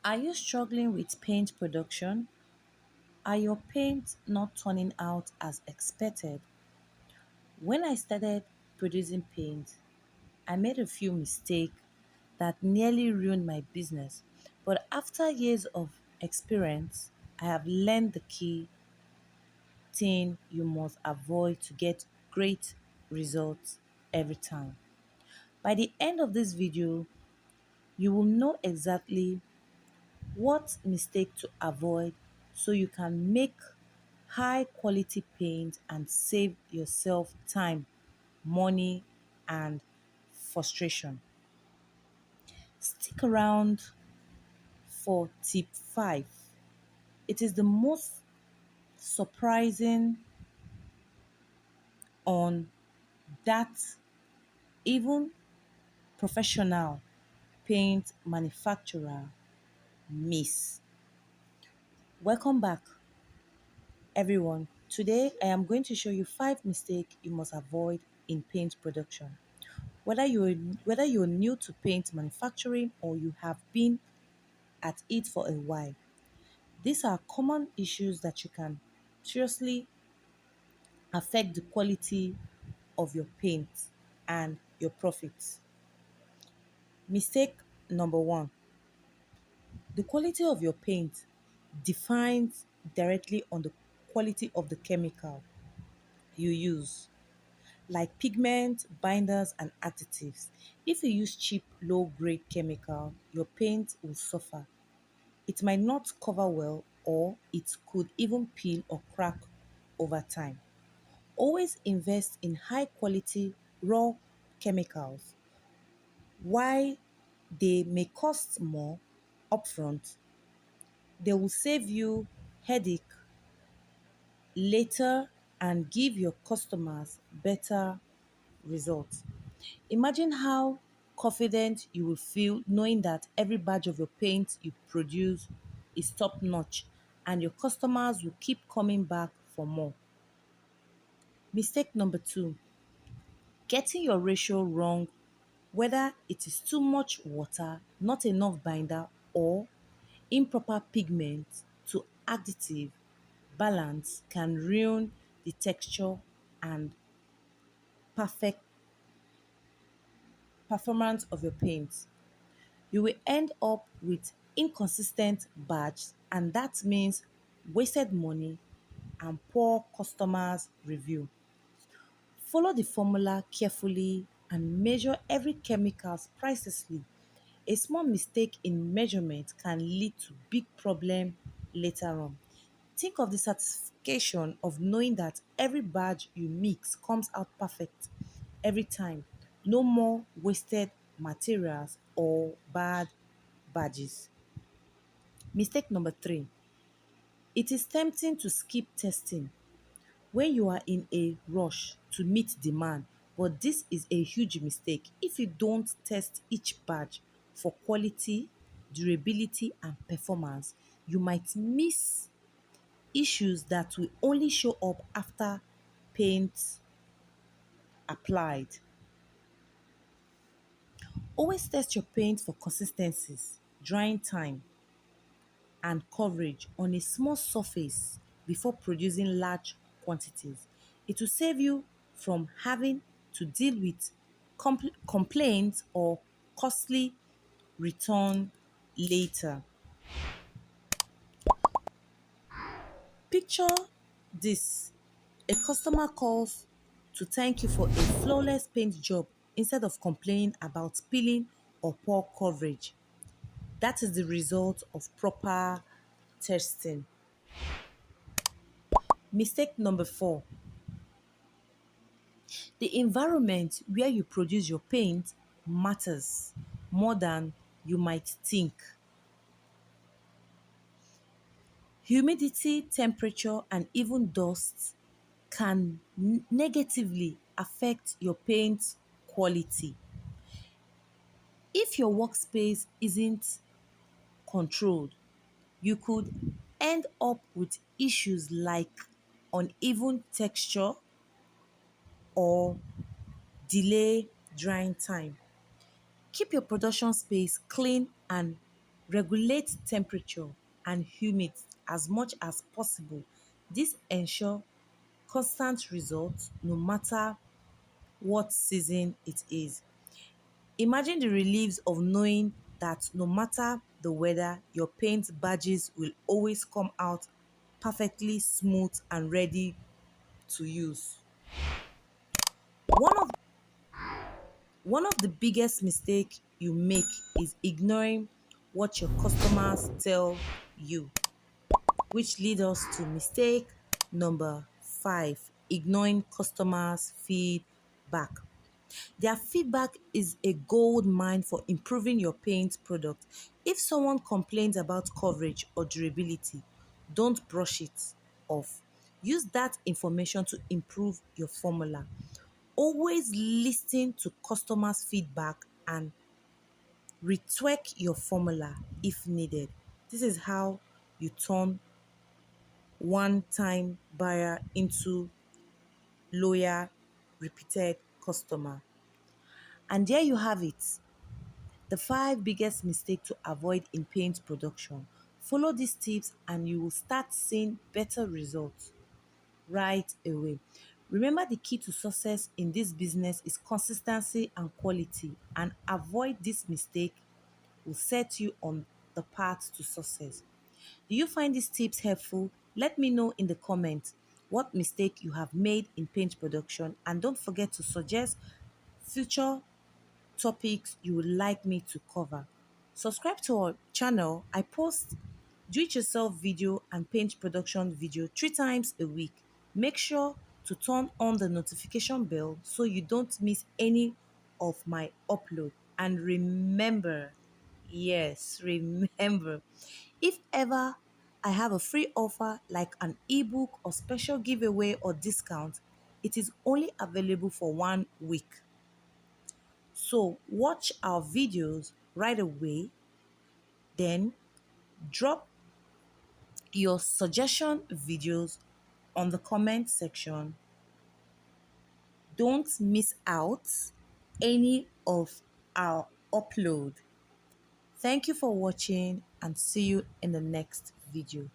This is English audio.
Are you struggling with paint production? Are your paints not turning out as expected? When I started producing paint, I made a few mistakes that nearly ruined my business. But after years of experience, I have learned the key thing you must avoid to get great results every time. By the end of this video, you will know exactly what mistake to avoid so you can make high quality paint and save yourself time, money, and frustration. Stick around for tip 5. It is the most surprising on that even professional paint manufacturer miss. Welcome back, everyone. Today I am going to show you 5 mistakes you must avoid in paint production. Whether you're new to paint manufacturing or you have been at it for a while, these are common issues that you can seriously affect the quality of your paint and your profits. Mistake number 1. The quality of your paint defines directly on the quality of the chemical you use, like pigment, binders, and additives. If you use cheap, low grade chemical, your paint will suffer. It might not cover well, or it could even peel or crack over time. Always invest in high quality raw chemicals. While they may cost more upfront, they will save you headache later and give your customers better results. Imagine how confident you will feel knowing that every batch of your paint you produce is top notch and your customers will keep coming back for more. Mistake number 2: getting your ratio wrong, whether it is too much water, not enough binder, or improper pigment to additive balance can ruin the texture and perfect performance of your paint. You will end up with inconsistent batch, and that means wasted money and poor customers review. Follow the formula carefully and measure every chemical precisely. A small mistake in measurement can lead to big problem later on. Think of the satisfaction of knowing that every batch you mix comes out perfect every time. No more wasted materials or bad badges. Mistake number 3. It is tempting to skip testing when you are in a rush to meet demand, but this is a huge mistake. If you don't test each batch for quality, durability, and performance, you might miss issues that will only show up after paint applied. Always test your paint for consistencies, drying time, and coverage on a small surface before producing large quantities. It will save you from having to deal with complaints or costly return later. Picture this: a customer calls to thank you for a flawless paint job instead of complaining about peeling or poor coverage. That is the result of proper testing. Mistake number 4: the environment where you produce your paint matters more than you might think. Humidity, temperature, and even dust can negatively affect your paint quality. If your workspace isn't controlled, you could end up with issues like uneven texture or delay drying time. Keep your production space clean and Regulate temperature and humidity as much as possible. This ensure constant results no matter what season it is. Imagine the relief of knowing that no matter the weather, your paint badges will always come out perfectly smooth and ready to use. One of one of the biggest mistake you make is ignoring what your customers tell you, which lead us to mistake number 5, ignoring customers' feedback. Their feedback is a gold mine for improving your paint product. If someone complains about coverage or durability, don't brush it off. Use that information to improve your formula. Always listen to customers' feedback and retweak your formula if needed. This is how you turn one-time buyer into loyal, repeated customer. And there you have it. The 5 biggest mistakes to avoid in paint production. Follow these tips and you will start seeing better results right away. Remember, the key to success in this business is consistency and quality, and avoid this mistake will set you on the path to success. Do you find these tips helpful? Let me know in the comments what mistake you have made in paint production, and don't forget to suggest future topics you would like me to cover. Subscribe to our channel. I post do it yourself video and paint production video 3 times a week. Make sure to turn on the notification bell so you don't miss any of my upload. And remember, yes, remember, if ever I have a free offer like an ebook or special giveaway or discount, it is only available for 1 week. So watch our videos right away, then drop your suggestion videos on the comment section. Don't miss out any of our upload. Thank you for watching and see you in the next video.